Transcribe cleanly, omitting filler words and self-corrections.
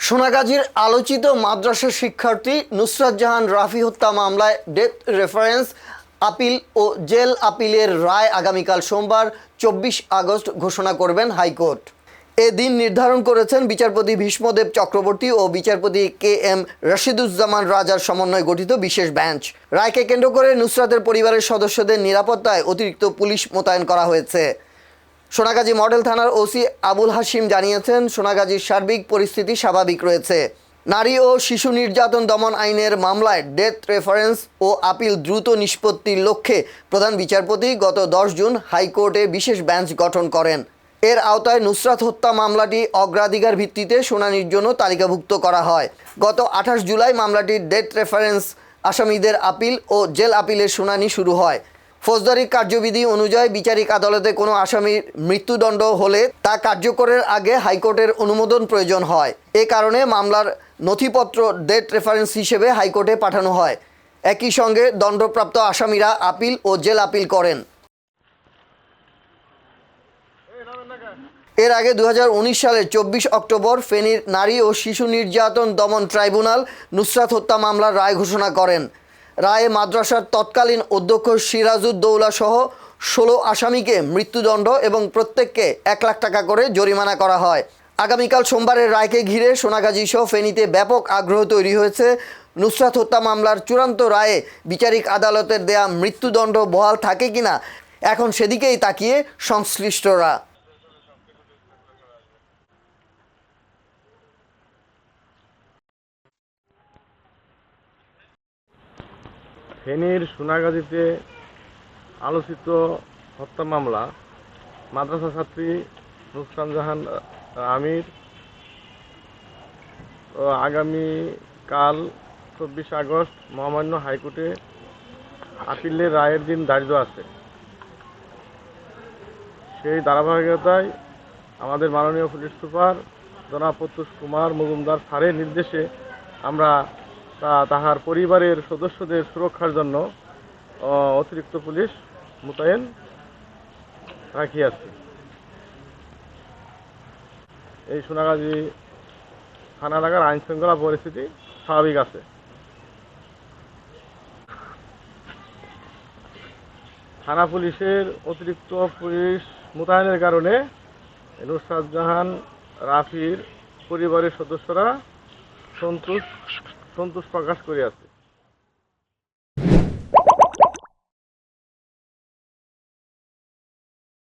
সোনাগাজীর আলোচিত মাদ্রাসা শিক্ষার্থী নুসরাত জাহান রাফি হত্যা মামলায় ডেথ রেফারেন্স আপিল ও জেল আপিলের রায় আগামীকাল সোমবার 24 আগস্ট ঘোষণা করবেন হাইকোর্ট। এ দিন নির্ধারণ করেছেন বিচারপতি ভীষ্মদেব চক্রবর্তী ও বিচারপতি KM রশিদুজ্জামান রাজার সমন্বয়ে গঠিত বিশেষ বেঞ্চ। রায়কে কেন্দ্র করে নুসরাতের পরিবারের সদস্যদের নিরাপত্তায় অতিরিক্ত পুলিশ মোতায়েন করা হয়েছে। সোনাগাজী মডেল থানার ওসি আবুল হাশিম জানিয়েছেন, সোনাগাজীর সার্বিক পরিস্থিতি স্বাভাবিক রয়েছে। নারী ও শিশু নির্যাতন দমন আইনের মামলায় ডেথ রেফারেন্স ও আপিল দ্রুত নিষ্পত্তির লক্ষ্যে প্রধান বিচারপতি গত 10 জুন হাইকোর্টে বিশেষ বেঞ্চ গঠন করেন। এর আওতায় নুসরাত হত্যা মামলাটি অগ্রাধিকার ভিত্তিতে শুনানির জন্য তালিকাভুক্ত করা হয়। গত 28 জুলাই মামলাটির ডেথ রেফারেন্স আসামিদের আপিল ও জেল আপিলের শুনানি শুরু হয়। ফৌজদারি কার্যবিধি অনুযায়ী বিচারিক আদালতে কোনো আসামির মৃত্যুদণ্ড হলে তা কার্যকরের আগে হাইকোর্টের অনুমোদন প্রয়োজন হয়। এ কারণে মামলার নথিপত্র ডেথ রেফারেন্স হিসেবে হাইকোর্টে পাঠানো হয়। একই সঙ্গে দণ্ডপ্রাপ্ত আসামিরা আপিল ও জেল আপিল করেন। এর আগে 2019 সালের 24 অক্টোবর ফেনীর নারী ও শিশু নির্যাতন দমন ট্রাইব্যুনাল নুসরাত হত্যা মামলার রায় ঘোষণা করেন। রায়ে মাদ্রাসার তৎকালীন অধ্যক্ষ সিরাজউদ্দৌলা সহ 16 আসামিকে মৃত্যুদণ্ড এবং প্রত্যেককে 1 লাখ টাকা করে জরিমানা করা হয়। আগামীকাল সোমবারের রায়কে ঘিরে সোনাগাজী সহ ফেনীতে ব্যাপক আগ্রহ তৈরি হয়েছে। নুসরাত হত্যা মামলার চূড়ান্ত রায়ে বিচারিক আদালতের দেয়া মৃত্যুদণ্ড বহাল থাকে কিনা এখন সেদিকেই তাকিয়ে সংশ্লিষ্টরা। ফেনীর সোনাগাজীতে আলোচিত হত্যা মামলা মাদ্রাসা ছাত্রী নুসরাত জাহান আমির আগামীকাল 24 আগস্ট মহামান্য হাইকোর্টে আপিলের রায়ের দিন ধার্য আছে। সেই ধারাবাহিকতায় আমাদের মাননীয় পুলিশ সুপার জনাব প্রত্যুষ কুমার মজুমদার স্যারের নির্দেশে আমরা তাহার পরিবারের সদস্যদের সুরক্ষার জন্য অতিরিক্ত পুলিশ মোতায়েন রাখিয়াছি। এই সোনাগাজী থানা এলাকার আইন শৃঙ্খলা পরিস্থিতি স্বাভাবিক আছে। থানা পুলিশের অতিরিক্ত পুলিশ মোতায়েনের কারণে নুসরাত জাহান রাফির পরিবারের সদস্যরা সন্তোষ প্রকাশ করিয়াছে।